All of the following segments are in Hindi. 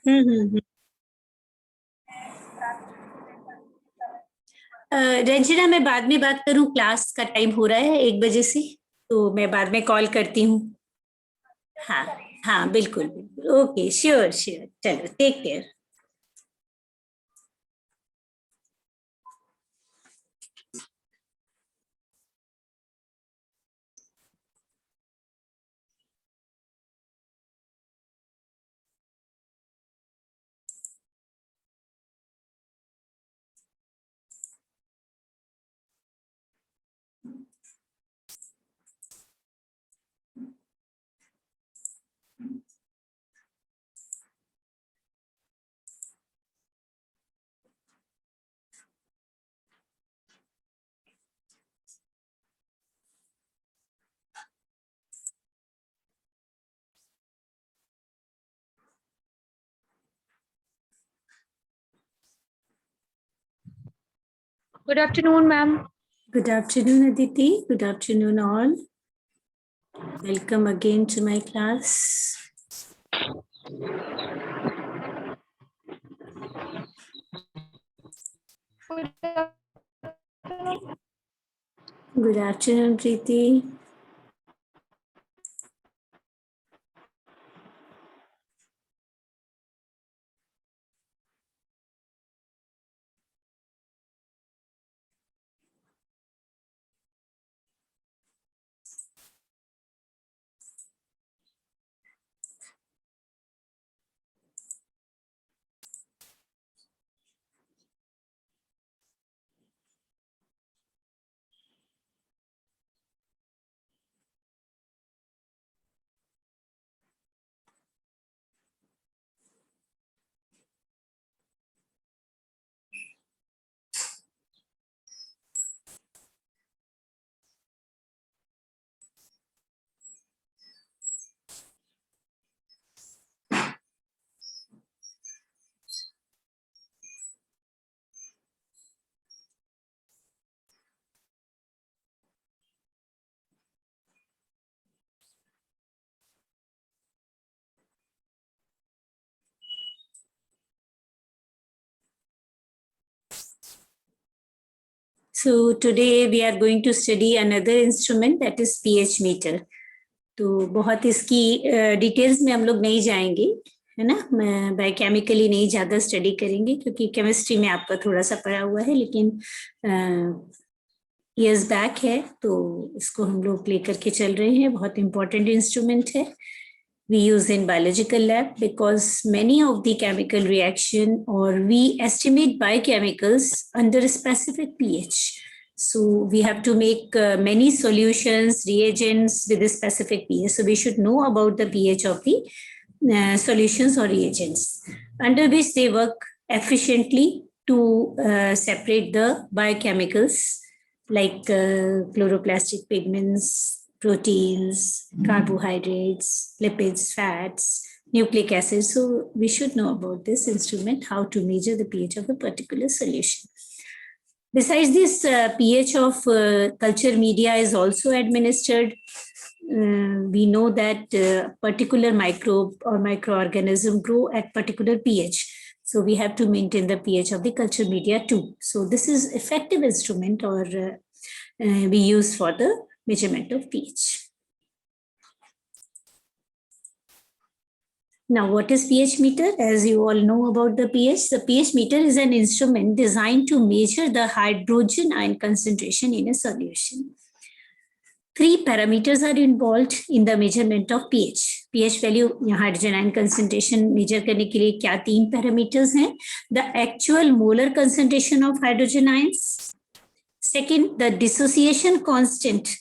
हम्म। रंजना, मैं बाद में बात करूं, क्लास का टाइम हो रहा है 1 बजे से, तो मैं बाद में कॉल करती हूँ। हाँ। हाँ, बिल्कुल बिल्कुल, ओके, श्योर श्योर, चलो, take care. Good afternoon, ma'am. Good afternoon, Aditi. Good afternoon, all. Welcome again to my class. Good afternoon, Preeti. So today we are going to study another instrument, that is pH meter. तो बहुत इसकी डिटेल्स में हम लोग नहीं जाएंगे, है ना। बायोकेमिकली नहीं ज़्यादा स्टडी करेंगे, क्योंकि केमिस्ट्री में आपका थोड़ा सा पढ़ा हुआ है, लेकिन ईयर्स बैक है, तो इसको हम लोग लेकर के चल रहे हैं। बहुत इंपॉर्टेंट इंस्ट्रूमेंट है। We use in biological lab because many of the chemical reaction, or we estimate biochemicals under a specific pH. So we have to make many solutions, reagents with a specific pH. So we should know about the pH of the solutions or reagents, under which they work efficiently to separate the biochemicals like chloroplastic pigments, proteins, carbohydrates, lipids, fats, nucleic acids. So we should know about this instrument, how to measure the pH of a particular solution. Besides this, pH of culture media is also administered. We know that particular microbe or microorganism grow at particular pH. So we have to maintain the pH of the culture media too. So this is effective instrument, or we use for the measurement of pH. Now, what is pH meter? As you all know about the pH meter is an instrument designed to measure the hydrogen ion concentration in a solution. 3 parameters are involved in the measurement of pH. pH value या hydrogen ion concentration measure करने के लिए क्या 3 parameters हैं? The actual molar concentration of hydrogen ions. Second, the dissociation constant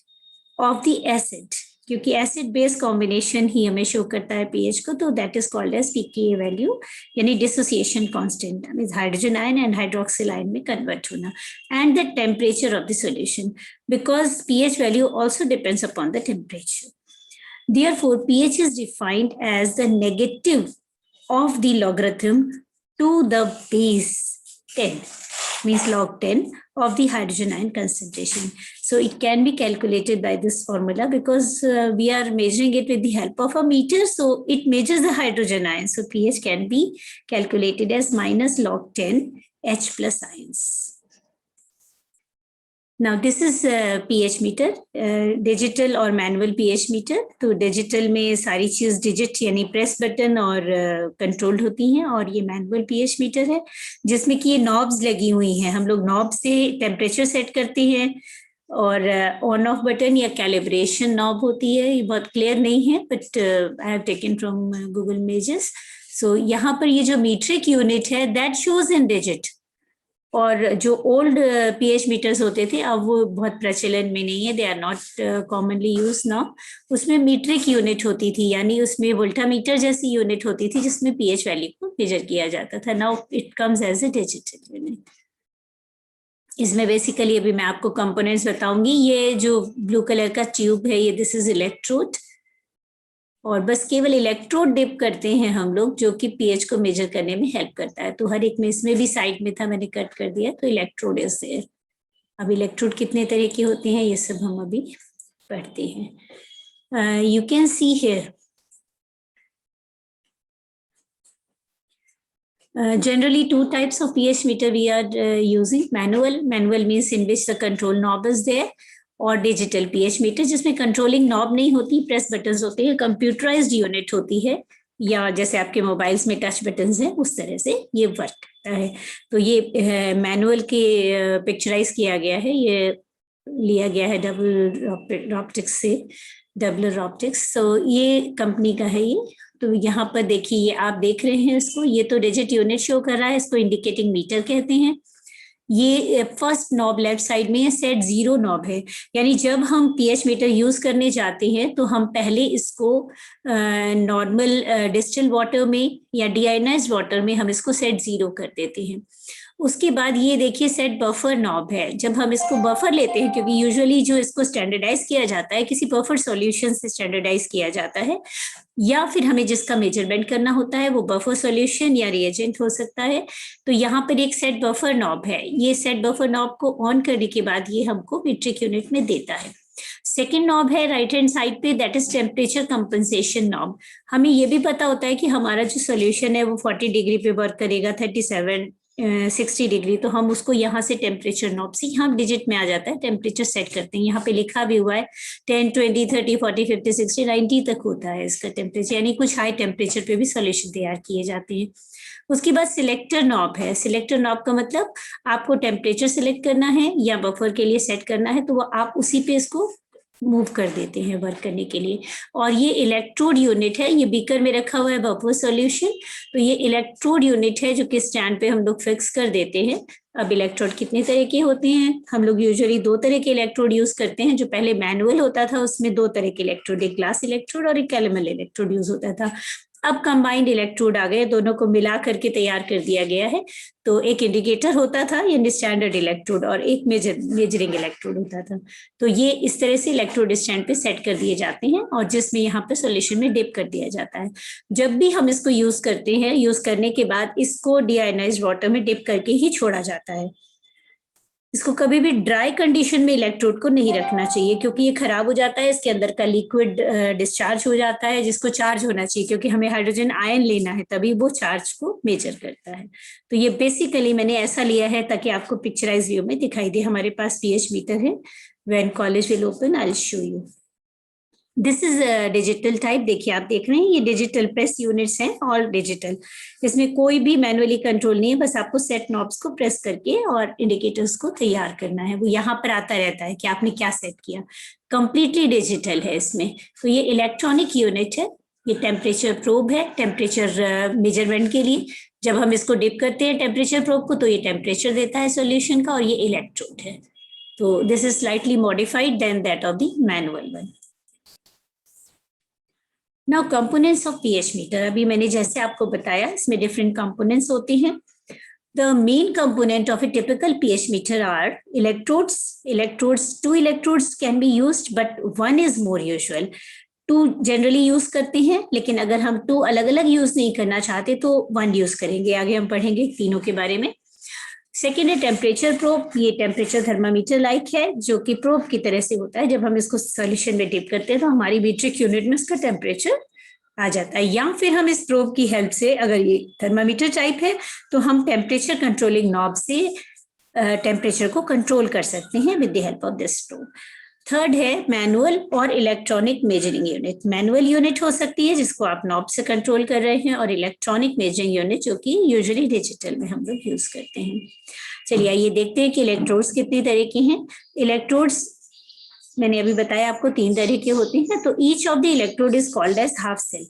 of the acid, क्योंकि एसिड बेस कॉम्बिनेशन ही हमें शो करता है पीएच को, तो that is called as pKa value, यानी dissociation constant, means hydrogen ion and hydroxyl ion में कन्वर्ट होना, and the temperature of the solution, because pH value also depends upon the temperature. Therefore, pH is defined as the negative of the logarithm to the base 10. means log 10 of the hydrogen ion concentration. So it can be calculated by this formula because we are measuring it with the help of a meter. So it measures the hydrogen ion. So pH can be calculated as minus log 10 H plus ions. Now this is pH meter, digital और मैनुअल pH मीटर. तो डिजिटल में सारी चीज डिजिट यानी प्रेस बटन और कंट्रोल्ड होती हैं, और ये मैनुअल pH मीटर है जिसमें कि ये नॉब्स लगी हुई हैं. हम लोग नॉब से टेम्परेचर सेट करते हैं, और ऑन ऑफ बटन या कैलिब्रेशन नॉब होती है. ये बहुत क्लियर नहीं है, but I have taken from Google images. So यहाँ पर ये जो मीट्रिक यूनिट है दैट शोज इन डिजिट, और जो ओल्ड pH मीटर्स होते थे अब वो बहुत प्रचलन में नहीं है, they are not commonly use now. उसमें मीट्रिक यूनिट होती थी, यानी उसमें वोल्टामीटर जैसी यूनिट होती थी जिसमें pH वैल्यू को मेजर किया जाता था. Now it comes as a digital unit. इसमें बेसिकली अभी मैं आपको कंपोनेंट्स बताऊंगी. ये जो ब्लू कलर का ट्यूब है ये दिस इज इलेक्ट्रोड, और बस केवल इलेक्ट्रोड डिप करते हैं हम लोग, जो कि pH को मेजर करने में हेल्प करता है. तो हर एक में, इसमें भी साइड में था, मैंने कट कर दिया. तो इलेक्ट्रोड इज देयर. अब इलेक्ट्रोड कितने तरह के होते हैं ये सब हम अभी पढ़ते हैं. You can see here generally two types of pH meter we are using. Manual means in which the control knob is there, और डिजिटल pH मीटर जिसमें कंट्रोलिंग नॉब नहीं होती, प्रेस बटन्स होते हैं, कंप्यूटराइज्ड यूनिट होती है, या जैसे आपके मोबाइल्स में टच बटन्स हैं उस तरह से ये वर्क करता है. तो ये मैनुअल के पिक्चराइज किया गया है, ये लिया गया है डबल ऑप्टिक्स से, डबलर ऑप्टिक्स. तो ये कंपनी का है ये. तो यहाँ पर देखिए, ये आप देख रहे हैं इसको, ये तो डिजिट यूनिट शो कर रहा है, इसको इंडिकेटिंग मीटर कहते हैं. ये फर्स्ट नॉब लेफ्ट साइड में सेट 0 नॉब है, यानी जब हम pH मीटर यूज करने जाते हैं तो हम पहले इसको नॉर्मल डिस्टिल वाटर में या डीआयोनाइज्ड वाटर में हम इसको सेट 0 कर देते हैं. उसके बाद ये देखिए सेट बफर नॉब है. जब हम इसको बफर लेते हैं, क्योंकि यूजुअली जो इसको स्टैंडर्डाइज किया जाता है किसी बफर सॉल्यूशन से स्टैंडर्डाइज किया जाता है, या फिर हमें जिसका मेजरमेंट करना होता है वो बफर सॉल्यूशन या रिएजेंट हो सकता है. तो यहाँ पर एक सेट बफर नॉब है. ये सेट बफर नॉब को ऑन करने के बाद ये हमको मीट्रिक यूनिट में देता है. सेकेंड नॉब है राइट हैंड साइड पे, that is temperature compensation knob. हमें ये भी पता होता है कि हमारा जो सोल्यूशन है वो 40 डिग्री पे वर्क करेगा, 37 60 डिग्री. तो हम उसको यहाँ से टेम्परेचर नॉब से, यहाँ डिजिट में आ जाता है, टेम्परेचर सेट करते हैं. यहाँ पे लिखा भी हुआ है 10 20 30 40 50 60 90 तक होता है इसका टेम्परेचर, यानी कुछ हाई टेम्परेचर पे भी सोल्यूशन तैयार किए जाते हैं. उसके बाद सिलेक्टर नॉब है. सिलेक्टर नॉब का मतलब आपको टेम्परेचर सिलेक्ट करना है या बफर के लिए सेट करना है, तो वो आप उसी पे इसको मूव कर देते हैं वर्क करने के लिए. और ये इलेक्ट्रोड यूनिट है, ये बीकर में रखा हुआ है बफर सॉल्यूशन. तो ये इलेक्ट्रोड यूनिट है जो कि स्टैंड पे हम लोग फिक्स कर देते हैं. अब इलेक्ट्रोड कितने तरह के होते हैं? हम लोग यूजुअली 2 तरह के इलेक्ट्रोड यूज करते हैं. जो पहले मैनुअल होता था उसमें 2 तरह के इलेक्ट्रोड, एक ग्लास इलेक्ट्रोड और एक कैलेमल इलेक्ट्रोड यूज होता था. अब कंबाइंड इलेक्ट्रोड आ गए, दोनों को मिला करके तैयार कर दिया गया है. तो एक इंडिकेटर होता था यानी स्टैंडर्ड इलेक्ट्रोड, और एक मेजरिंग इलेक्ट्रोड होता था. तो ये इस तरह से इलेक्ट्रोड स्टैंड पे सेट कर दिए जाते हैं, और जिसमें यहाँ पे सॉल्यूशन में डिप कर दिया जाता है. जब भी हम इसको यूज करते हैं, यूज करने के बाद इसको डीआयोनाइज्ड वाटर में डिप करके ही छोड़ा जाता है. इसको कभी भी ड्राई कंडीशन में इलेक्ट्रोड को नहीं रखना चाहिए, क्योंकि ये खराब हो जाता है, इसके अंदर का लिक्विड डिस्चार्ज हो जाता है, जिसको चार्ज होना चाहिए, क्योंकि हमें हाइड्रोजन आयन लेना है, तभी वो चार्ज को मेजर करता है. तो ये बेसिकली मैंने ऐसा लिया है ताकि आपको पिक्चराइज व्यू में दिखाई दे. हमारे पास pH मीटर है. When college will open I will show you. This is digital type. देखिए आप देख रहे हैं ये डिजिटल प्रेस यूनिट्स हैं, ऑल डिजिटल. इसमें कोई भी मैनुअली कंट्रोल नहीं है, बस आपको सेट नॉब्स को प्रेस करके और इंडिकेटर्स को तैयार करना है. वो यहाँ पर आता रहता है कि आपने क्या सेट किया. कंप्लीटली डिजिटल है इसमें. तो ये इलेक्ट्रॉनिक यूनिट है. ये टेम्परेचर प्रोब है, टेम्परेचर मेजरमेंट के लिए. जब हम इसको डिप करते हैं टेम्परेचर प्रोब को, तो ये टेम्परेचर देता है सोल्यूशन का, और ये इलेक्ट्रोड है. तो this is slightly modified than that of the manual one. Now components of pH meter. अभी मैंने जैसे आपको बताया इसमें डिफरेंट कंपोनेंट्स होते हैं. The main component of a typical pH meter are electrodes. Two electrodes can be used, but one is more usual. 2 generally use करते हैं, लेकिन अगर हम 2 अलग अलग यूज नहीं करना चाहते तो 1 यूज करेंगे. आगे हम पढ़ेंगे तीनों के बारे में. सेकेंड है टेम्परेचर प्रोब, ये टेम्परेचर थर्मामीटर लाइक है जो कि प्रोब की तरह से होता है। जब हम इसको सॉल्यूशन में डिप करते हैं तो हमारी मीट्रिक यूनिट में उसका टेम्परेचर आ जाता है। या फिर हम इस प्रोब की हेल्प से, अगर ये थर्मामीटर टाइप है तो हम टेम्परेचर कंट्रोलिंग नॉब से टेम्परेचर को कंट्रोल कर सकते हैं with the help of this probe. Third है मैनुअल और electronic measuring unit. Manual unit हो सकती है जिसको आप नॉब से कंट्रोल कर रहे हैं, और इलेक्ट्रॉनिक मेजरिंग यूनिट जो कि यूजुअली डिजिटल में हम लोग यूज करते हैं। चलिए आइए देखते हैं कि इलेक्ट्रोड्स कितने तरह के हैं। इलेक्ट्रोड्स मैंने अभी बताया आपको 3 तरह के होते हैं। तो each of the electrode is called as half cell.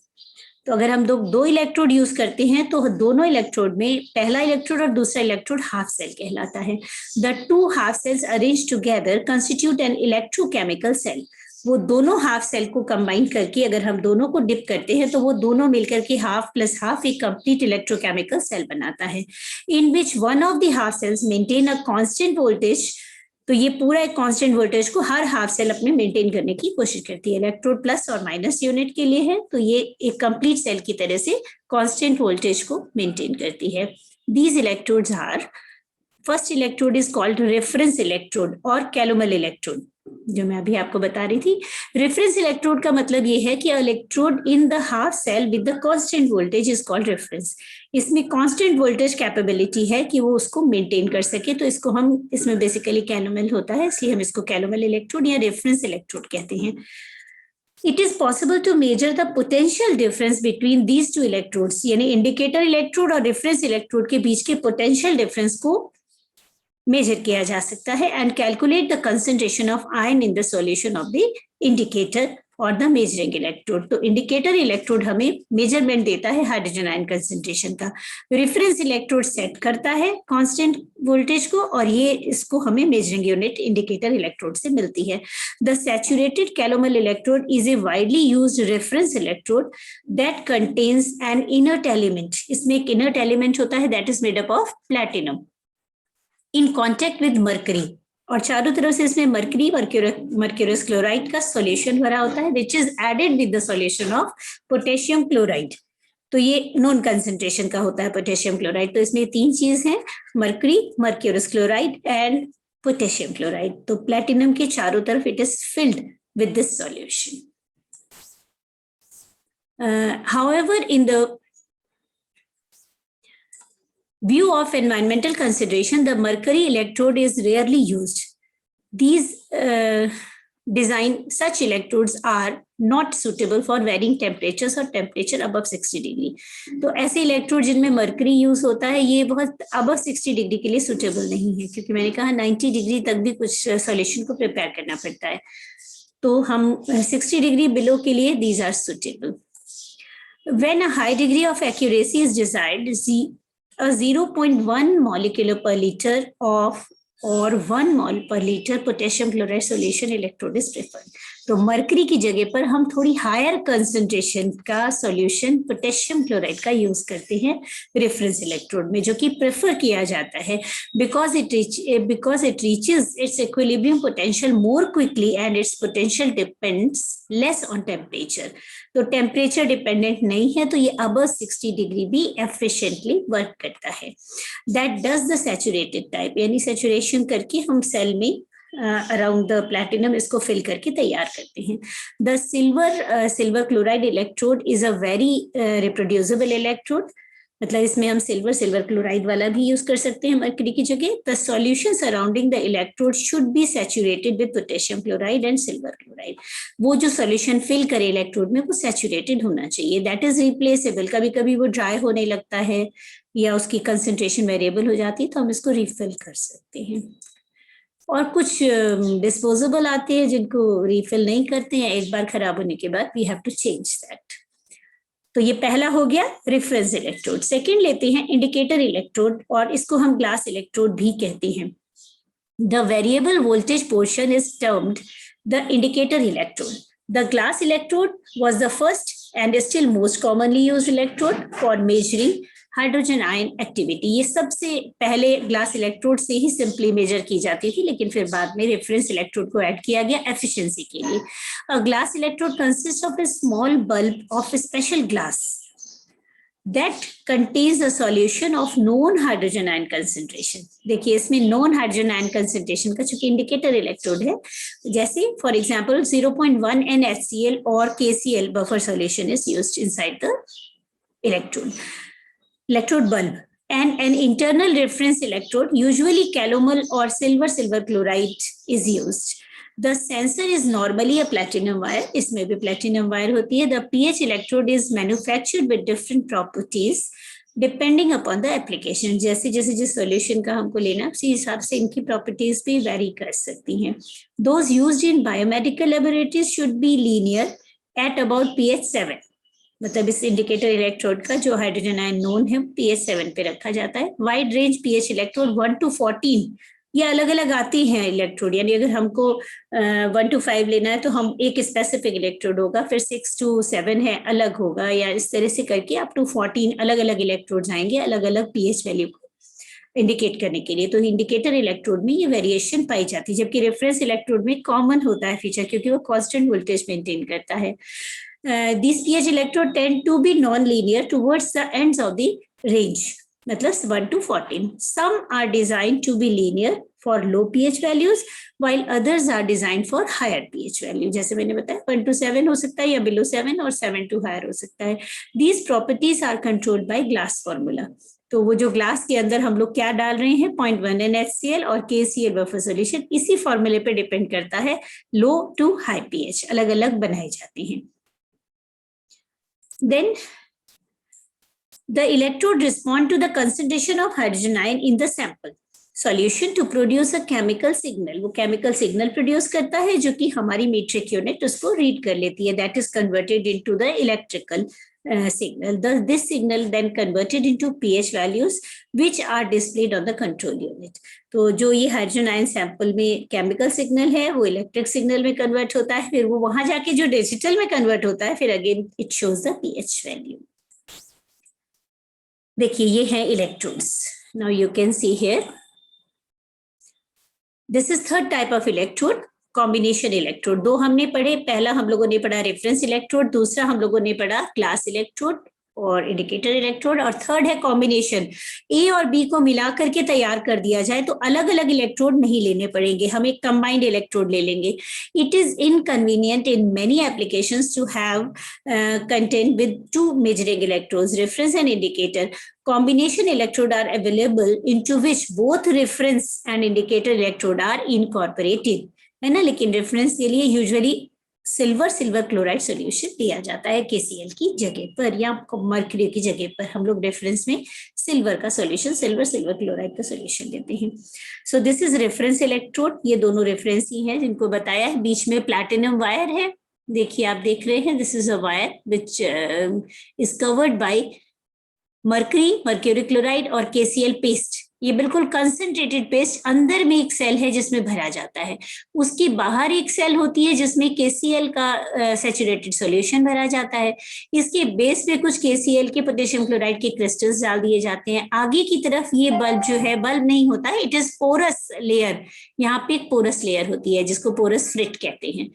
तो अगर हम दो इलेक्ट्रोड यूज करते हैं तो दोनों इलेक्ट्रोड में पहला इलेक्ट्रोड और दूसरा इलेक्ट्रोड हाफ सेल कहलाता है। The two half cells arrange together constitute an electrochemical cell. वो दोनों हाफ सेल को कंबाइन करके अगर हम दोनों को डिप करते हैं तो वो दोनों मिलकर के हाफ प्लस हाफ एक कंप्लीट इलेक्ट्रोकेमिकल सेल बनाता है, in which one of the half cells maintain a constant voltage. तो ये पूरा एक कांस्टेंट वोल्टेज को हर हाफ सेल अपने मेंटेन करने की कोशिश करती है। इलेक्ट्रोड प्लस और माइनस यूनिट के लिए है, तो ये एक कंप्लीट सेल की तरह से कांस्टेंट वोल्टेज को मेंटेन करती है। These electrodes are, first electrode is called reference electrode और कैलोमल इलेक्ट्रोड, जो मैं अभी आपको बता रही थी। रेफरेंस इलेक्ट्रोड का मतलब ये है कि electrode in the half cell with the constant voltage is called reference. इसमें कांस्टेंट वोल्टेज कैपेबिलिटी है कि वो उसको मेंटेन कर सके, तो इसको हम, इसमें बेसिकली कैलोमल होता है, इसलिए हम इसको कैलोमल इलेक्ट्रोड या रेफरेंस इलेक्ट्रोड कहते हैं। It is possible to measure the potential difference between these two electrodes, यानी इंडिकेटर इलेक्ट्रोड और रेफरेंस इलेक्ट्रोड के बीच के पोटेंशियल डिफरेंस को मेजर किया जा सकता है, and calculate the concentration of ion in the solution of the indicator और द मेजरिंग इलेक्ट्रोड। तो इंडिकेटर इलेक्ट्रोड हमें मेजरमेंट देता है हाइड्रोजन आयन कंसेंट्रेशन का, रेफरेंस इलेक्ट्रोड सेट करता है कांस्टेंट वोल्टेज को, और ये इसको हमें मेजरिंग यूनिट इंडिकेटर इलेक्ट्रोड से मिलती है। The saturated calomel electrode is a widely used reference electrode that contains an inert element. इसमें एक इनर्ट एलिमेंट होता है that is made up of platinum in contact with mercury, और चारों तरफ से इसमें मर्करी मर्क्यूरस क्लोराइड का सॉल्यूशन भरा होता है, which is added with the solution of potassium chloride. तो ये नॉन कंसेंट्रेशन का होता है पोटेशियम क्लोराइड। तो इसमें 3 चीज हैं, mercury, mercurous chloride and potassium chloride. तो प्लैटिनम के चारों तरफ it is filled with this solution. However, in the view of environmental consideration, the mercury electrode is rarely used. These such electrodes are not suitable for varying temperatures or temperature above 60 degree. तो ऐसे इलेक्ट्रोड जिनमें मर्करी यूज होता है ये बहुत above 60 डिग्री के लिए सुटेबल नहीं है, क्योंकि मैंने कहा 90 डिग्री तक भी कुछ सॉल्यूशन को प्रिपेयर करना पड़ता है। तो हम 60 डिग्री बिलो के लिए these are suitable. When a high degree of accuracy is desired, a 0.1 molecular per liter of or 1 mol per liter potassium chloride solution electrode is preferred. तो मरकरी की जगह पर हम थोड़ी हायर कंसंट्रेशन का सॉल्यूशन पोटेशियम क्लोराइड का यूज करते हैं रेफरेंस इलेक्ट्रोड में, जो कि प्रेफर किया जाता है because it reaches its equilibrium potential more quickly and its potential depends less on temperature. तो टेम्परेचर डिपेंडेंट नहीं है, तो ये above 60 डिग्री भी एफिशिएंटली वर्क करता है। That does the saturated type, यानी सैचुरेशन करके हम सेल में अराउंड द प्लैटिनम इसको फिल करके तैयार करते हैं। The silver chloride electrode is a very reproducible electrode, मतलब इसमें हम सिल्वर क्लोराइड वाला भी यूज कर सकते हैं मर्करी की जगह। The solution surrounding the electrode should be saturated with potassium chloride and silver chloride. वो जो सॉल्यूशन फिल करे इलेक्ट्रोड में वो सैचुरेटेड होना चाहिए। दैट इज रिप्लेसेबल, कभी कभी वो ड्राई होने लगता है या उसकी कंसेंट्रेशन वेरिएबल हो जाती है, तो हम इसको रिफिल कर सकते हैं। और कुछ डिस्पोजेबल आते हैं जिनको रिफिल नहीं करते हैं, एक बार खराब होने के बाद we have to change that. तो ये पहला हो गया रेफरेंस इलेक्ट्रोड। सेकंड लेते हैं इंडिकेटर इलेक्ट्रोड, और इसको हम ग्लास इलेक्ट्रोड भी कहते हैं। The variable voltage portion is termed the indicator electrode. The glass electrode was the first and still most commonly used electrode for measuring hydrogen ion activity. ये सबसे पहले ग्लास इलेक्ट्रोड से ही सिंपली मेजर की जाती थी, लेकिन फिर बाद में रेफरेंस इलेक्ट्रोड को ऐड किया गया एफिशिएंसी के लिए। A glass electrode consist of A small bulb of special glass that contains a solution of known hydrogen ion concentration. देखिए इसमें known hydrogen ion concentration का चूंकि indicator electrode है, जैसे for example 0.1 NaCl or KCl buffer solution is used inside the electrode bulb, and an internal reference electrode, usually calomel or silver chloride is used. The sensor is normally a platinum wire. इसमें भी platinum wire होती है. The pH electrode is manufactured with different properties depending upon the application. जैसे जैसे जिस solution का हमको लेना है उसी हिसाब से इनकी properties भी vary कर सकती हैं. Those used in biomedical laboratories should be linear at about pH 7. मतलब इस इंडिकेटर इलेक्ट्रोड का जो हाइड्रोजन आयन नोन है pH 7 पे रखा जाता है. Wide range pH electrode 1 to 14 ये अलग अलग आती हैं इलेक्ट्रोड, यानी अगर हमको 1 to 5 लेना है तो हम एक स्पेसिफिक इलेक्ट्रोड होगा, फिर 6 to 7 है अलग होगा, या इस तरह से करके अप टू 14 अलग अलग इलेक्ट्रोड्स आएंगे अलग अलग pH वैल्यू को इंडिकेट करने के लिए. तो इंडिकेटर इलेक्ट्रोड में ये वेरिएशन पाई जाती है, जबकि रेफरेंस इलेक्ट्रोड में कॉमन होता है फीचर क्योंकि वो कांस्टेंट वोल्टेज मेंटेन करता है. These pH electrode tend to be non-linear towards the ends of the range, मतलब 1 to 14. Some are designed to be linear for low pH values, while others are designed for higher pH value. जैसे मैंने बताया 1 to 7 हो सकता है या below 7 और 7 to higher हो सकता है. These properties are controlled by glass formula. तो वो जो ग्लास के अंदर हम लोग क्या डाल रहे हैं 0.1 NaCl और KCl बफर सॉल्यूशन, इसी फॉर्मूले पे डिपेंड करता है. लो टू हाई pH अलग अलग बनाई जाती हैं. Then the electrode respond to the concentration of hydrogen ion in the sample solution to produce a chemical signal. वो chemical signal produce करता है जो कि हमारी metric unit उसको read कर लेती है. That is converted into the electrical signal. This signal then converted into pH values which are displayed on the control unit. तो जो ये हाइड्रोजन आयन सैंपल में केमिकल सिग्नल है वो इलेक्ट्रिक सिग्नल में कन्वर्ट होता है, फिर वो वहां जाके जो डिजिटल में कन्वर्ट होता है फिर again it shows the pH value. देखिए ये है electrodes. Now you can see here this is third type of electrode, combination electrode. दो हमने पढ़े, पहला हम लोगों ने पढ़ा रेफरेंस इलेक्ट्रोड, दूसरा हम लोगों ने पढ़ा ग्लास इलेक्ट्रोड और इंडिकेटर इलेक्ट्रोड, और थर्ड है कॉम्बिनेशन. ए और बी को मिला करके तैयार कर दिया जाए तो अलग अलग इलेक्ट्रोड नहीं लेने पड़ेंगे, हम एक कंबाइंड इलेक्ट्रोड ले लेंगे. It is inconvenient in many applications to have content with two measuring electrodes, reference and indicator. Combination electrode are available into which both reference and indicator electrode are incorporated, है ना. लेकिन रेफरेंस के लिए यूजुअली सिल्वर क्लोराइड सॉल्यूशन दिया जाता है KCl की जगह पर या मर्क्यूरी की जगह पर. हम लोग रेफरेंस में सिल्वर का सॉल्यूशन सिल्वर क्लोराइड का सॉल्यूशन देते हैं. सो दिस इज रेफरेंस इलेक्ट्रोड. ये दोनों रेफरेंस ही हैं जिनको बताया है. बीच में प्लैटिनम वायर है, देखिए आप देख रहे हैं. This is a wire which is covered by mercury chloride और KCl पेस्ट. ये बिल्कुल कंसंट्रेटेड पेस्ट. अंदर में एक सेल है जिसमें भरा जाता है, उसके बाहर एक सेल होती है जिसमें KCl का सैचुरेटेड सॉल्यूशन भरा जाता है. इसके बेस पे कुछ KCl के पोटेशियम क्लोराइड के क्रिस्टल्स डाल दिए जाते हैं. आगे की तरफ ये बल्ब जो है बल्ब नहीं होता है, इट इज पोरस लेयर. यहाँ पे एक पोरस लेयर होती है जिसको पोरस फ्रिट कहते हैं.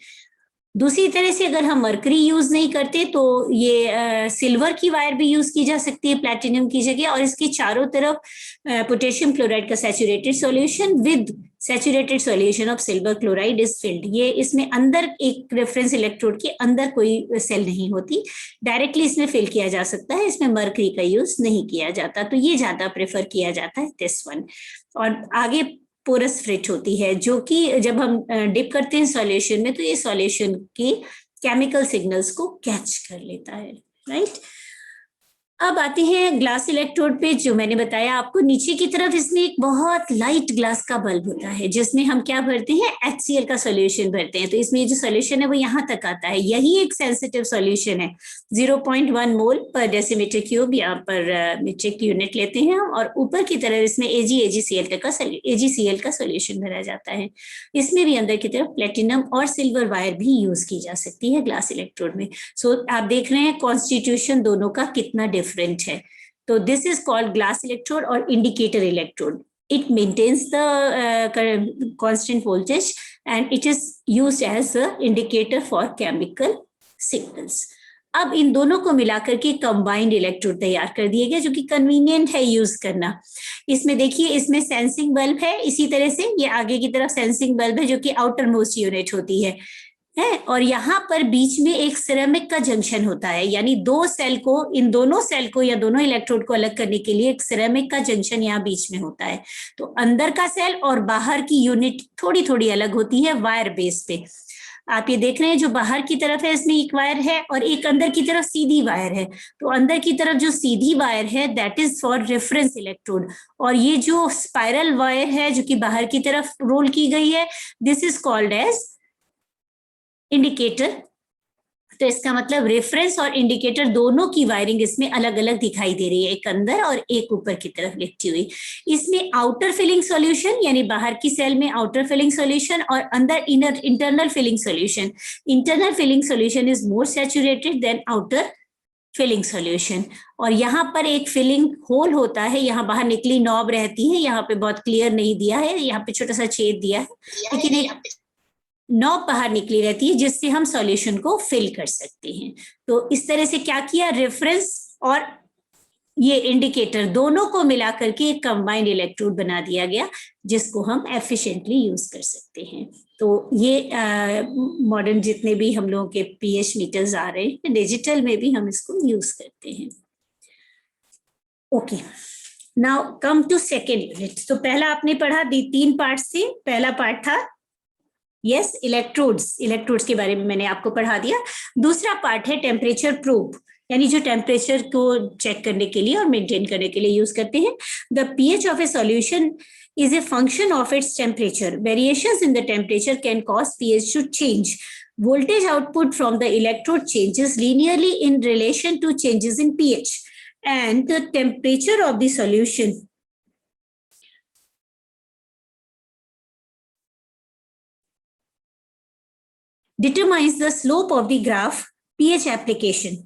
दूसरी तरह से अगर हम मरकरी यूज नहीं करते तो ये सिल्वर की वायर भी यूज की जा सकती है प्लैटिनम की जगह, और इसके चारों तरफ पोटेशियम क्लोराइड का saturated solution with saturated solution of silver chloride is filled. ये इसमें अंदर एक रेफरेंस इलेक्ट्रोड के अंदर कोई सेल नहीं होती, डायरेक्टली इसमें फिल किया जा सकता है. इसमें मरकरी का यूज नहीं किया जाता, तो ये ज्यादा प्रेफर किया जाता है दिस वन. और आगे पोरस फ्रिट होती है जो कि जब हम डिप करते हैं सॉल्यूशन में तो ये सॉल्यूशन के केमिकल सिग्नल्स को कैच कर लेता है, राइट. अब आते हैं ग्लास इलेक्ट्रोड पे. जो मैंने बताया आपको नीचे की तरफ इसमें एक बहुत लाइट ग्लास का बल्ब होता है जिसमें हम क्या भरते हैं HCl का सॉल्यूशन भरते हैं. तो इसमें जो सॉल्यूशन है वो यहाँ तक आता है. यही एक सेंसिटिव सॉल्यूशन है. 0.1 मोल पर डेसीमीटर क्यूब यहाँ पर मीट्रिक यूनिट लेते हैं और ऊपर की तरफ इसमें AgCl का सॉल्यूशन भरा जाता है. इसमें भी अंदर की तरफ प्लेटिनम और सिल्वर वायर भी यूज की जा सकती है ग्लास इलेक्ट्रोड में. सो आप देख रहे हैं कॉन्स्टिट्यूशन दोनों का कितना डिफरेंट है. तो this is called glass electrode और indicator electrode. It maintains the constant voltage and it is used as an indicator for chemical signals. अब इन दोनों को मिलाकर के कंबाइंड इलेक्ट्रोड तैयार कर दिया गया, जो कि कन्वीनियंट है यूज करना। इसमें देखिए, इसमें सेंसिंग बल्ब है, इसी तरह से ये आगे की तरफ सेंसिंग बल्ब है जो कि आउटर मोस्ट यूनिट होती है, और यहाँ पर बीच में एक सिरेमिक का जंक्शन होता है, यानी दो सेल को, इन दोनों सेल को या दोनों इलेक्ट्रोड को अलग करने के लिए एक सिरेमिक का जंक्शन यहाँ बीच में होता है। तो अंदर का सेल और बाहर की यूनिट थोड़ी थोड़ी अलग होती है वायर बेस पे। आप ये देख रहे हैं, जो बाहर की तरफ है इसमें एक वायर है और एक अंदर की तरफ सीधी वायर है। तो अंदर की तरफ जो सीधी वायर है that is for reference electrode, और ये जो स्पाइरल वायर है जो कि बाहर की तरफ रोल की गई है, this is called as indicator. तो इसका मतलब रेफरेंस और इंडिकेटर दोनों की वायरिंग इसमें अलग अलग दिखाई दे रही है, एक अंदर और एक ऊपर की तरफ लिखती हुई। इसमें आउटर फिलिंग सॉल्यूशन, यानी बाहर की सेल में आउटर फिलिंग सॉल्यूशन और अंदर inner internal filling solution. Internal filling solution is more saturated than outer filling solution. और यहाँ पर एक फिलिंग होल होता है, यहाँ बाहर निकली नॉब रहती है, यहाँ पे बहुत क्लियर नहीं दिया है, यहाँ पे छोटा सा छेद दिया है, लेकिन एक नॉब बाहर निकली रहती है जिससे हम सॉल्यूशन को फिल कर सकते हैं। तो इस तरह से क्या किया, रेफरेंस और ये इंडिकेटर दोनों को मिलाकर के एक कंबाइंड इलेक्ट्रोड बना दिया गया, जिसको हम एफिशिएंटली यूज कर सकते हैं। तो ये मॉडर्न जितने भी हम लोगों के पीएच मीटर्स आ रहे हैं, डिजिटल में भी हम इसको यूज करते हैं। Okay, now come to second unit. तो पहला आपने पढ़ा, 3 पार्ट से, पहला पार्ट था यस इलेक्ट्रोड्स के बारे में मैंने आपको पढ़ा दिया। दूसरा पार्ट है टेम्परेचर प्रूफ, यानी जो टेम्परेचर को चेक करने के लिए और मेंटेन करने के लिए यूज करते हैं। The pH of A solution is a function of its temperature. Variations in the temperature can cause pH to change. Voltage output from the electrode changes linearly in relation to changes in pH, and the temperature of the solution determines the slope of the graph pH application.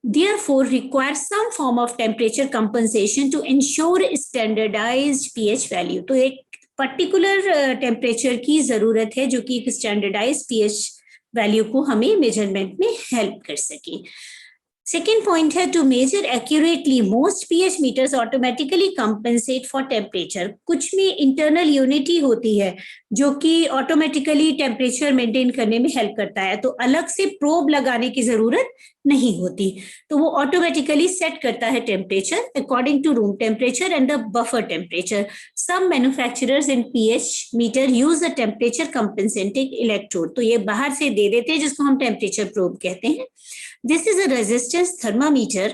Therefore, requires some form of temperature compensation to ensure standardized pH value. तो एक पर्टिकुलर टेम्परेचर की जरूरत है जो कि एक स्टैंडर्डाइज pH वैल्यू को हमें मेजरमेंट में हेल्प कर सके। Second point है, to measure accurately, most pH meters automatically compensate for temperature. कुछ में internal unit ही होती है जो कि automatically temperature maintain करने में help करता है, तो अलग से probe लगाने की जरूरत नहीं होती, तो वो automatically set करता है temperature according to room temperature and the buffer temperature. Some manufacturers in pH meter use a temperature compensating electrode. तो ये बाहर से दे देते हैं जिसको हम temperature probe कहते हैं. This is a resistance thermometer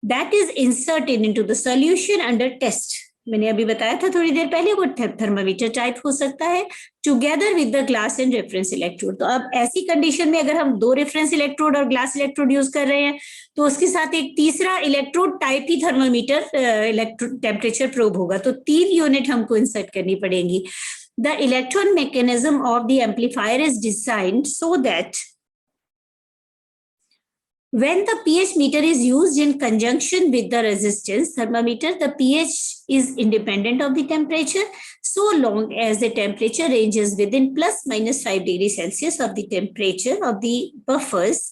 that is inserted into the solution under test. मैंने अभी बताया था थोड़ी देर पहले, वो थर्मामीटर टाइप हो सकता है together with the glass and reference electrode. तो अब ऐसी कंडीशन में अगर हम 2 रेफरेंस इलेक्ट्रोड और ग्लास इलेक्ट्रोड यूज कर रहे हैं तो उसके साथ एक तीसरा इलेक्ट्रोड टाइप ही थर्मामीटर इलेक्ट्रोड टेम्परेचर प्रोब होगा, तो 3 यूनिट हमको इंसर्ट करनी पड़ेंगी। The electron mechanism of the amplifier is designed so that when the pH meter is used in conjunction with the resistance thermometer, the pH is independent of the temperature so long as the temperature ranges within plus minus 5 degrees Celsius of the temperature of the buffers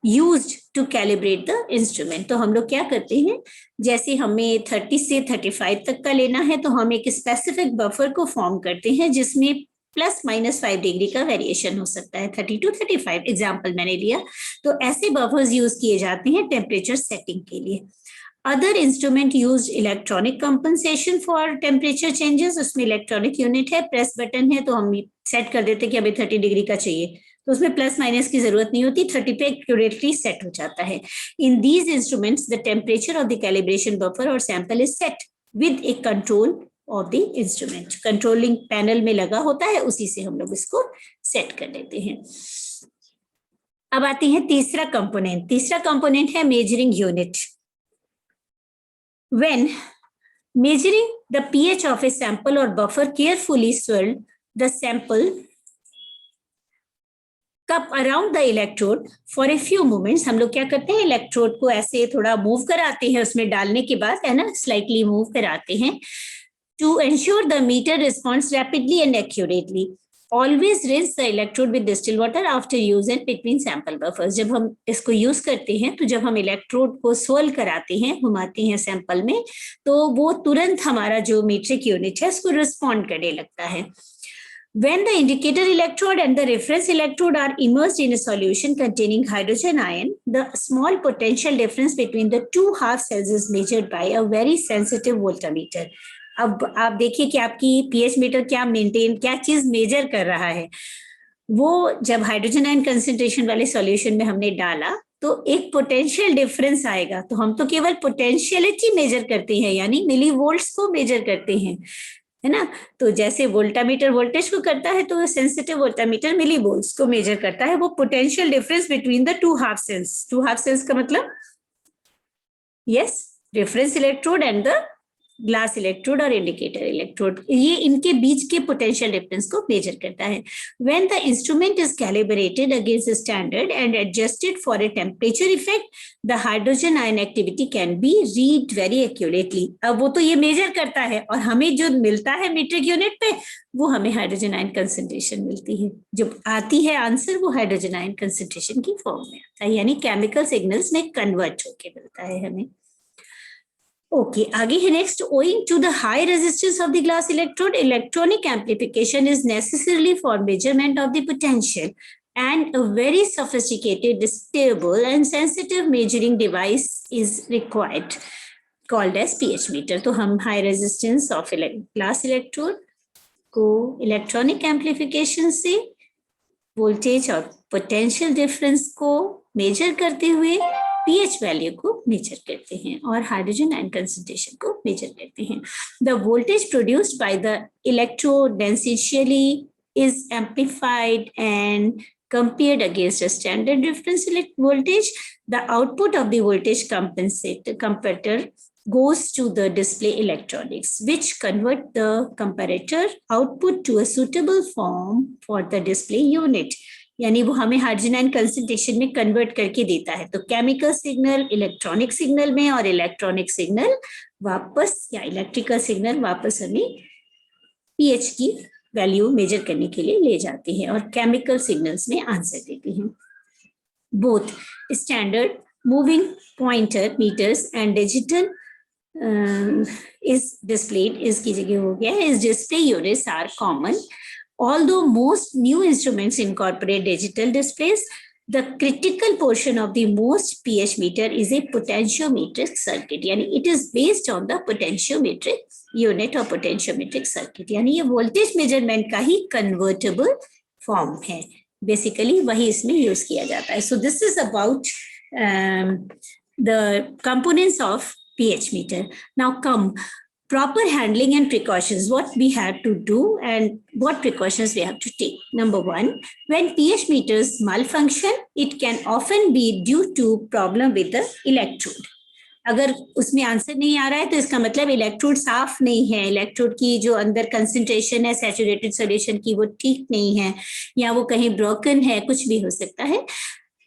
used to calibrate the instrument. तो हम लोग क्या करते हैं, जैसे हमें 30 से 35 तक का लेना है तो हम एक स्पेसिफिक बफर को फॉर्म करते हैं जिसमें प्लस माइनस 5 डिग्री का वेरिएशन हो सकता है, 30 to 35 एग्जाम्पल मैंने लिया। तो ऐसे बफर्स यूज किए जाते हैं टेम्परेचर सेटिंग के लिए। Other instrument use electronic compensation for temperature changes, उसमें इलेक्ट्रॉनिक यूनिट है, प्रेस बटन है तो हम सेट कर देते हैं कि अभी 30 डिग्री का चाहिए, तो उसमें प्लस माइनस की जरूरत नहीं होती, 30 पे एक्यूरेटली सेट हो जाता है। In these instruments the temperature of the calibration buffer और sample is set with a control of the instrument. Controlling panel में लगा होता है, उसी से हम लोग इसको सेट कर लेते हैं। अब आते हैं तीसरा कंपोनेंट। तीसरा कंपोनेंट है measuring unit. When measuring the pH of a sample or buffer, carefully swirl the sample cup around the electrode for a few moments. हम लोग क्या करते हैं, इलेक्ट्रोड को ऐसे थोड़ा मूव कराते हैं, उसमें डालने के बाद है ना, स्लाइटली मूव कराते हैं to ensure the meter responds rapidly and accurately. Always rinse the electrode with distil water after use and between sample buffers. जब हम इसको यूज करते हैं तो जब हम इलेक्ट्रोड को सोल कराते हैं, घुमाते हैं सैंपल में, तो वो तुरंत हमारा जो मीट्रिक यूनिट है उसको रिस्पॉन्ड करने लगता है। When the indicator electrode and the reference electrode are immersed in a solution containing hydrogen ion, the small potential difference between the two half cells is measured by a very sensitive voltmeter. अब आप देखिए कि आपकी pH मीटर क्या चीज मेजर कर रहा है। वो जब हाइड्रोजन आयन कंसेंट्रेशन वाले सॉल्यूशन में हमने डाला तो एक पोटेंशियल डिफरेंस आएगा। तो हम तो केवल पोटेंशियलिटी मेजर करते हैं, यानी मिली वोल्ट्स को मेजर करते हैं, है ना। तो जैसे वोल्टामीटर वोल्टेज को करता है, तो सेंसिटिव वोल्टामीटर मिली वोल्ट्स को मेजर करता है। वो potential difference between the two half cells का मतलब yes, reference electrode and the glass electrode और इंडिकेटर इलेक्ट्रोड, ये इनके बीच के पोटेंशियल डिफरेंस को मेजर करता है। When the instrument is calibrated against the standard and adjusted for a temperature effect, the hydrogen ion activity can be read very accurately. अब वो तो ये मेजर करता है और हमें जो मिलता है मीट्रिक यूनिट पे, वो हमें हाइड्रोजन आयन कंसेंट्रेशन मिलती है। जो आती है आंसर, वो हाइड्रोजन आयन कंसेंट्रेशन की फॉर्म में आता है, यानी केमिकल सिग्नल्स में कन्वर्ट होके मिलता है हमें। Okay, आगे है next. Owing to the high resistance of the glass electrode, electronic amplification is necessarily for measurement of the potential, and a very sophisticated, stable, and sensitive measuring device is required, called as pH meter. तो हम high resistance of glass electrode को electronic amplification से voltage और potential difference को measure करते हुए pH वैल्यू को मेजर करते हैं और हाइड्रोजन आयन कंसेंट्रेशन को मेजर करते हैं। The voltage produced by the electrode essentially is amplified and compared against a standard reference voltage. The output of the voltage comparator goes to the display electronics, which convert the comparator output to a suitable form for the display unit. यानी वो हमें हाइड्रोजन आयन कंसेंट्रेशन में कन्वर्ट करके देता है। तो केमिकल सिग्नल इलेक्ट्रॉनिक सिग्नल में, और इलेक्ट्रॉनिक सिग्नल वापस या इलेक्ट्रिकल सिग्नल वापस हमें पीएच की वैल्यू मेजर करने के लिए ले जाती है और केमिकल सिग्नल्स में आंसर देती हैं। Both standard moving pointer meters and digital is displayed, इसकी जगह हो गया है, इस display units are common. Although most new instruments incorporate digital displays, the critical portion of the most pH meter is a potentiometric circuit. यानी it is based on the potentiometric unit or potentiometric circuit. यानी ये voltage measurement का ही convertible form है. Basically वही इसमें use किया जाता है. So this is about the components of pH meter. Now come proper handling and precautions, what we have to do and what precautions we have to take. Number one, when pH meters malfunction, it can often be due to problem with the electrode. अगर उसमें आंसर नहीं आ रहा है तो इसका मतलब इलेक्ट्रोड साफ नहीं है, इलेक्ट्रोड की जो अंदर कंसंट्रेशन है सैचुरेटेड सॉल्यूशन की वो ठीक नहीं है, या वो कहीं ब्रोकन है, कुछ भी हो सकता है.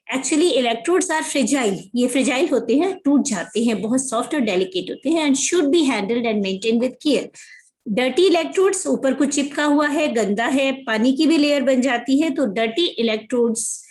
एक्चुअली इलेक्ट्रोड्स आर फ्रेजाइल, ये फ्रेजाइल होते हैं, टूट जाते हैं, बहुत सॉफ्ट और डेलिकेट होते हैं and should be handled and maintain with care. Dirty electrodes, ऊपर कुछ चिपका हुआ है, गंदा है, पानी की भी लेयर बन जाती है, तो डर्टी इलेक्ट्रोड्स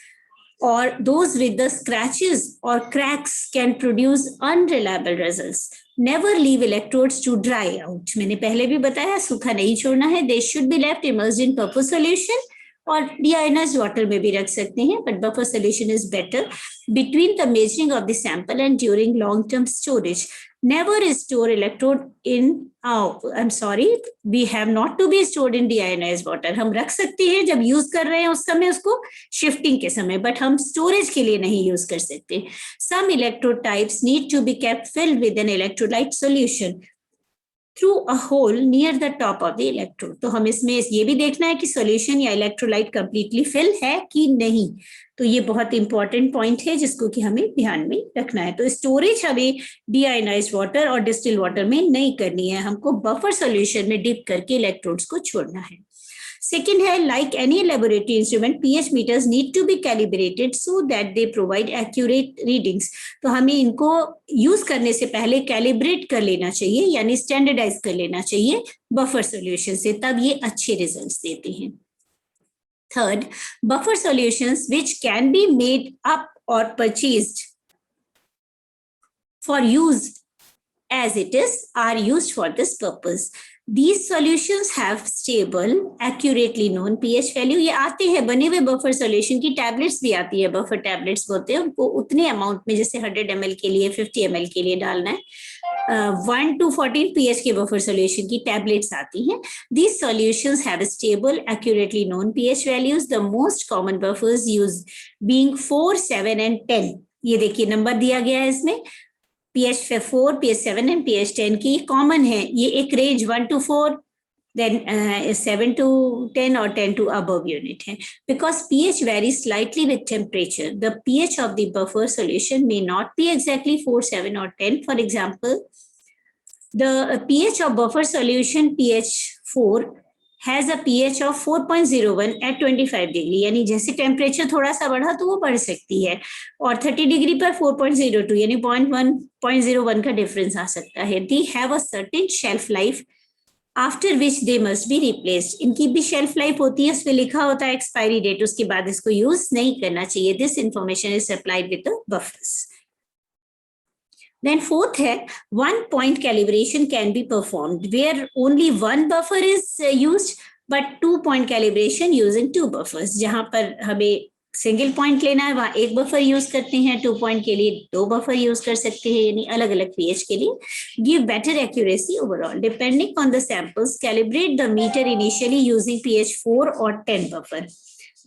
और दोज विद द स्क्रैचेस और cracks can produce unreliable results. Never leave electrodes to dry out, मैंने पहले भी बताया सूखा नहीं छोड़ना है. They should be left immersed in purple solution और डीआयोनाइज्ड वाटर में भी रख सकते हैं, but buffer solution is better between the measuring of the sample and during long term storage. Never store electrode in, I'm sorry, we have not to be stored in deionized water. हम रख सकते हैं जब यूज कर रहे हैं उस समय उसको शिफ्टिंग के समय, बट हम स्टोरेज के लिए नहीं यूज कर सकते. Some electrode types need to be kept filled with an electrolyte solution through a hole near the top of the electrode. तो हम इसमें ये भी देखना है कि सॉल्यूशन या इलेक्ट्रोलाइट कंप्लीटली फिल है कि नहीं. तो ये बहुत इंपॉर्टेंट पॉइंट है जिसको कि हमें ध्यान में रखना है. तो स्टोरेज हमें डीआयोनाइज्ड वाटर और डिस्टिल वाटर में नहीं करनी है, हमको बफर सॉल्यूशन में डिप करके इलेक्ट्रोड्स को छोड़ना है. Second है, like any laboratory instrument, pH meters need to be calibrated so that they provide accurate readings. तो हमें इनको यूज करने से पहले कैलिब्रेट कर लेना चाहिए, यानी स्टैंडर्डाइज कर लेना चाहिए बफर सॉल्यूशन से, तब ये अच्छे रिजल्ट्स देते हैं. Third, buffer solutions which can be made up or purchased for use as it is are used for this purpose. These solutions have stable, accurately known pH value. ये आते हैं बने हुए बफर सॉल्यूशन की टैबलेट्स भी आती है, बफर टैबलेट्स बोलते हैं उनको, उतने अमाउंट में जैसे 100 ml के लिए 50 ml के लिए डालना है. 1 to 14 pH के बफर सॉल्यूशन की टैबलेट्स आती हैं. These solutions have stable, accurately known pH values. The most common buffers used being 4, 7 and 10. ये देखिए नंबर दिया गया है इसमें. pH 4, pH 7 and pH 10 की कॉमन है. ये एक range 1 to 4, then 7 to 10 or 10 to above unit है. Because pH varies slightly with temperature, the pH of the buffer solution may not be exactly 4, 7 or 10. For example, the pH of buffer solution pH 4 has a pH of 4.01 at 25 degree. यानी जैसे टेम्परेचर थोड़ा सा बढ़ा तो वो बढ़ सकती है, और 30 डिग्री पर 4.02 यानी 0.01 का डिफरेंस आ सकता है. They have a certain shelf life after which they must be replaced. इनकी भी शेल्फ लाइफ होती है, उसमें लिखा होता है एक्सपायरी डेट, उसके बाद इसको यूज नहीं करना चाहिए. This information is supplied with the buffers. Then fourth है, one point calibration can be performed where only one buffer is used, but 2 point calibration using 2 buffers. जहां पर हमें सिंगल पॉइंट लेना है वहां एक बफर यूज करते हैं, 2 पॉइंट के लिए 2 बफर यूज कर सकते हैं, यानी अलग अलग पीएच के लिए. Give better accuracy overall. Depending on the samples calibrate the meter initially using pH 4 और 10 बफर.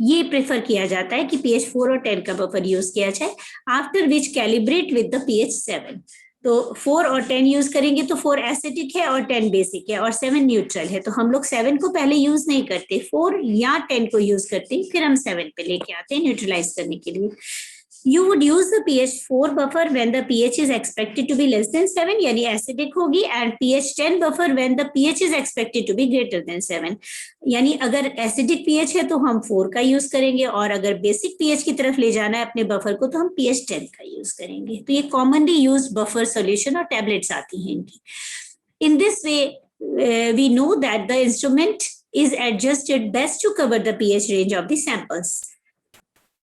ये प्रेफर किया जाता है कि pH 4 और 10 का बफर यूज किया जाए. After which calibrate with the pH 7. तो 4 और 10 यूज करेंगे तो 4 एसिडिक है और 10 बेसिक है और 7 न्यूट्रल है. तो हम लोग 7 को पहले यूज नहीं करते, 4 या 10 को यूज करते हैं, फिर हम 7 पे लेके आते हैं न्यूट्रलाइज करने के लिए. You would use the pH 4 buffer when the pH is expected to be less than 7, यानी acidic होगी, and pH 10 buffer when the pH is expected to be greater than 7. यानी अगर acidic pH है तो हम 4 का यूज करेंगे, और अगर basic pH की तरफ ले जाना है अपने बफर को तो हम pH 10 का यूज करेंगे. तो ये commonly used buffer solution और tablets आती हैं इनकी. In this way, we know that the instrument is adjusted best to cover the pH range of the samples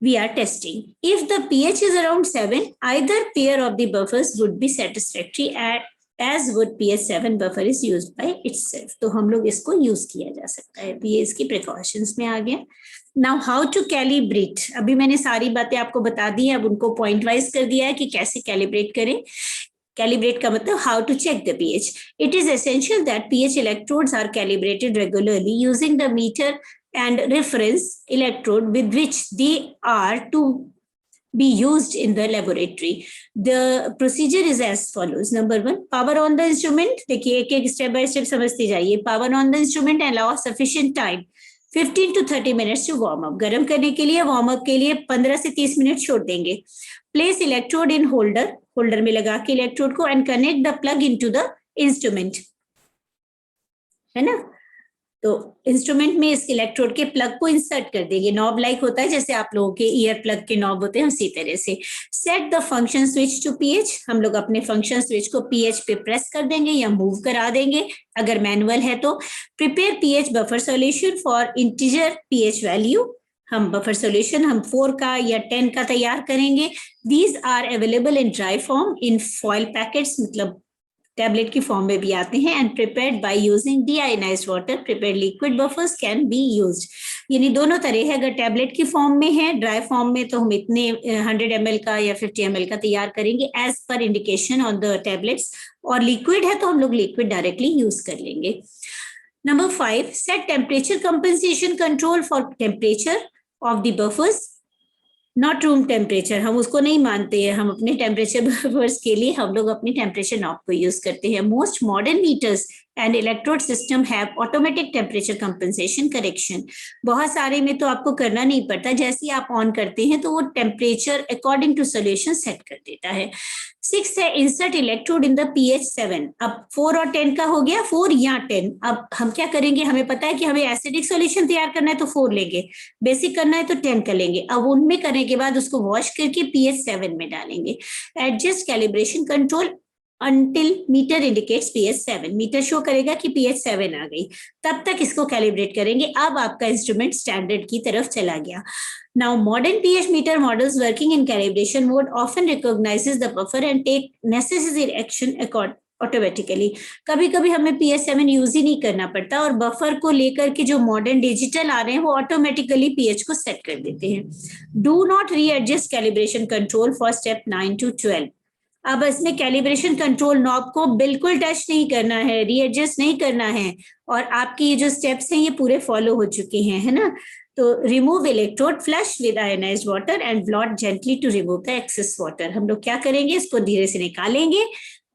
we are testing. If the pH is around 7, either pair of the buffers would be satisfactory as would pH 7 buffer is used by itself. तो हम लोग इसको यूज किया जा सकता है. ये इसकी प्रिकॉशंस में आ गया. Now how to calibrate. अभी मैंने सारी बातें आपको बता दी है, अब उनको पॉइंट वाइज कर दिया है कि कैसे कैलिब्रेट करें. Calibrate का मतलब how to check the pH. It is essential that pH electrodes are calibrated regularly using the meter and reference electrode with which they are to be used in the laboratory. The procedure is as follows. Number 1, power on the instrument. देखिए एक एक स्टेप बाय स्टेप समझते जाइए. Power on the instrument and allow sufficient time 15 to 30 minutes to warm up. गर्म करने के लिए, वार्म अप के लिए 15 से 30 मिनट छोड़ देंगे. Place electrode in holder. Holder में लगा के इलेक्ट्रोड को and connect the plug into the instrument. है ना. तो इंस्ट्रूमेंट में इस इलेक्ट्रोड के प्लग को इंसर्ट कर देंगे. नॉब लाइक होता है जैसे आप लोगों के ईयर प्लग के नॉब होते हैं, उसी तरह से. Set the function switch to PH. हम लोग अपने फंक्शन स्विच को पीएच पे प्रेस कर देंगे या मूव करा देंगे अगर मैनुअल है तो. Prepare pH buffer solution for integer pH value. हम बफर सॉल्यूशन हम 4 का या 10 का तैयार करेंगे. These are available in dry form, in foil packets, मतलब टैबलेट की फॉर्म में भी आते हैं. And prepared by using deionised water. Prepared liquid buffers can be used. यानी दोनों तरह है. अगर टैबलेट की फॉर्म में है, ड्राई फॉर्म में, तो हम इतने 100 ml का या 50 ml का तैयार करेंगे as per indication on the tablets. और लिक्विड है तो हम लोग लिक्विड डायरेक्टली यूज कर लेंगे. Number 5, set temperature compensation control for temperature of the buffers. Not room temperature, हम उसको नहीं मानते हैं. हम अपने टेम्परेचर बफर्स के लिए हम लोग अपनी टेम्परेचर नॉब को यूज करते हैं. Most modern meters and electrode system have automatic temperature compensation correction. बहुत सारे में तो आपको करना नहीं पड़ता, जैसे ही आप ऑन करते हैं तो वो temperature according to solution set कर देता है. 6 है insert electrode in the pH 7. अब 4 और 10 का हो गया, 4 या 10. अब हम क्या करेंगे, हमें पता है कि हमें एसिडिक सॉल्यूशन तैयार करना है तो 4 लेंगे, बेसिक करना है तो 10 का लेंगे. अब उनमें करने के बाद उसको वॉश करके pH 7 में डालेंगे. Adjust calibration control until meter indicates pH 7. Meter show करेगा कि pH 7 आ गई, तब तक इसको कैलिब्रेट करेंगे. अब आपका इंस्ट्रूमेंट स्टैंडर्ड की तरफ चला गया. Now modern pH meter models working in calibration mode often recognizes the buffer and take necessary action automatically. कभी कभी हमें pH 7 यूज ही नहीं करना पड़ता और बफर को लेकर के जो मॉडर्न डिजिटल आ रहे हैं वो ऑटोमेटिकली pH को सेट कर देते हैं. Do not readjust calibration control for step 9 to 12. अब इसमें कैलिब्रेशन कंट्रोल नॉब को बिल्कुल टच नहीं करना है, रीएडजस्ट नहीं करना है, और आपकी ये जो स्टेप्स हैं ये पूरे फॉलो हो चुके हैं, है ना. तो remove electrode, flush with ionised water and blot gently to remove the excess water. हम लोग क्या करेंगे, इसको धीरे से निकालेंगे,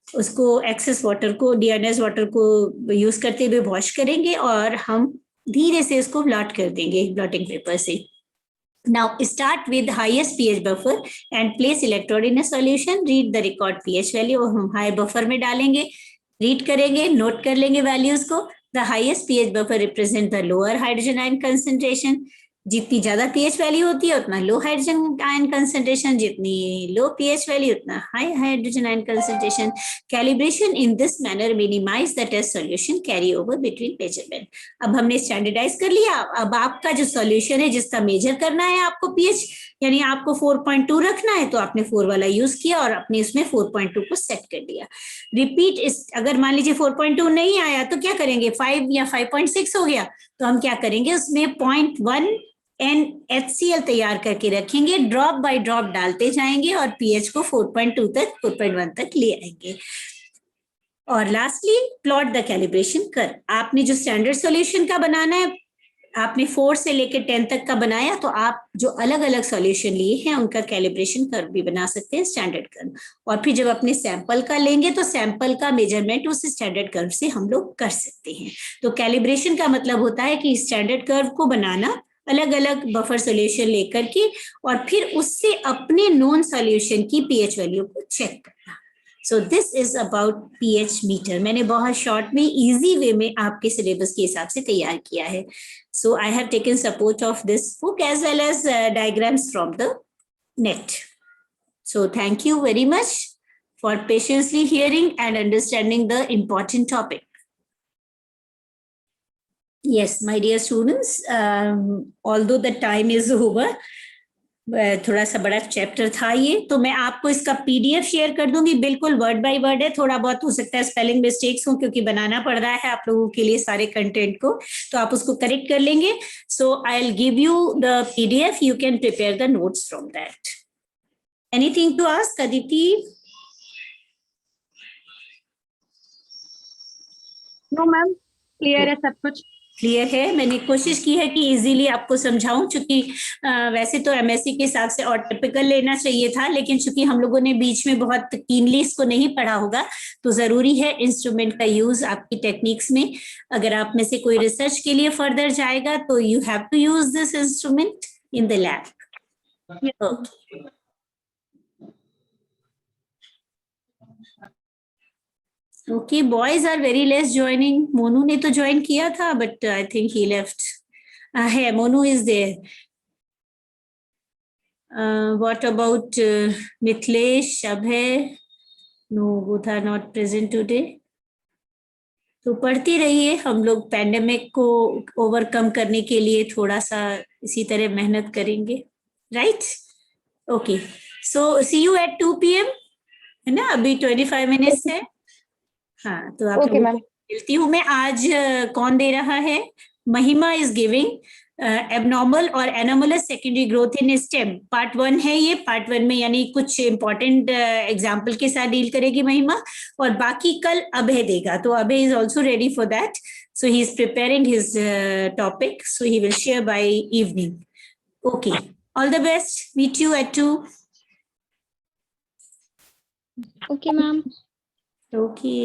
उसको एक्सेस वाटर को, डीआयोनाइज्ड वाटर को यूज करते हुए वॉश करेंगे और हम धीरे से इसको ब्लॉट कर देंगे ब्लॉटिंग पेपर से. Now start with highest pH buffer and place electrode in a solution. Read the record pH value. हम high buffer में डालेंगे, read करेंगे, note कर लेंगे values को. The highest pH buffer represent the lower hydrogen ion concentration. जितनी ज्यादा pH वैल्यू होती है उतना लो हाइड्रोजन आयन कंसंट्रेशन, जितनी लो pH वैल्यू उतना high hydrogen ion concentration. Calibration in this manner minimise the test solution carry over between measurement. अब हमने स्टैंडर्डाइज कर लिया. अब आपका जो सॉल्यूशन है जिसका मेजर करना है आपको pH, यानी आपको 4.2 रखना है, तो आपने 4 वाला यूज किया और अपने उसमें 4.2 को सेट कर दिया. रिपीट इस, अगर मान लीजिए 4.2 नहीं आया तो क्या करेंगे, 5 या 5.6 हो गया, तो हम क्या करेंगे, उसमें 0.1 NaHCl तैयार करके रखेंगे, ड्रॉप बाय ड्रॉप डालते जाएंगे और pH को 4.2 तक 4.1 तक ले आएंगे. और lastly plot the calibration curve. आपने जो स्टैंडर्ड सॉल्यूशन का बनाना है, आपने 4 से लेकर 10 तक का बनाया, तो आप जो अलग अलग सॉल्यूशन लिए हैं उनका कैलिब्रेशन कर्व भी बना सकते हैं, स्टैंडर्ड कर्व. और फिर जब अपने सैंपल का लेंगे तो सैंपल का मेजरमेंट उस स्टैंडर्ड कर्व से हम लोग कर सकते हैं. तो कैलिब्रेशन का मतलब होता है कि स्टैंडर्ड कर्व को बनाना, अलग अलग बफर सॉल्यूशन लेकर के, और फिर उससे अपने नोन सॉल्यूशन की pH वैल्यू को चेक करना. So this is about pH meter. मैंने बहुत शॉर्ट में, इजी वे में आपके सिलेबस के हिसाब से तैयार किया है. So I have taken support of this book as well as diagrams from the net. So thank you very much for patiently hearing and understanding the important topic. Yes, my dear students, although the time is over, थोड़ा सा बड़ा चैप्टर था ये, तो मैं आपको इसका PDF शेयर कर दूंगी. बिल्कुल वर्ड बाय वर्ड है, थोड़ा बहुत हो सकता है स्पेलिंग मिस्टेक्स हो क्योंकि बनाना पड़ रहा है आप लोगों के लिए सारे कंटेंट को, तो आप उसको करेक्ट कर लेंगे. So I will give you the PDF, you can prepare the notes from that. Anything to ask Aditi? No ma'am, clear है सब कुछ. क्लियर है. मैंने कोशिश की है कि इजीली आपको समझाऊं, चूंकि वैसे तो MSc के हिसाब से और टिपिकल लेना चाहिए था, लेकिन चूंकि हम लोगों ने बीच में बहुत कीनली इसको नहीं पढ़ा होगा, तो जरूरी है इंस्ट्रूमेंट का यूज आपकी टेक्निक्स में. अगर आप में से कोई रिसर्च के लिए फर्दर जाएगा तो you have to use this instrument in the lab. Okay, Okay, boys are very less joining. Monu ने तो join किया था, but I think he left. है, Monu is there. What about Mithilesh, Abhay? No, both are not present today. तो पढ़ती रहिए. हम लोग पैंडेमिक को ओवरकम करने के लिए थोड़ा सा इसी तरह मेहनत करेंगे, right? Okay, so see you at 2 PM, है ना? अभी 25 मिनट्स है. हाँ, तो आप लोगों को मिलती हूँ मैं. आज कौन दे रहा है? महिमा इज गिविंग एबनॉर्मल और anomalous secondary growth in stem. Part 1 है ये. पार्ट 1 में यानी कुछ इंपॉर्टेंट एग्जाम्पल के साथ डील करेगी महिमा, और बाकी कल अभय देगा. तो Abhay is also ready for that. So he is preparing his topic, so he will share by evening. Okay, all the best. Meet you at 2. Okay ma'am. Okay.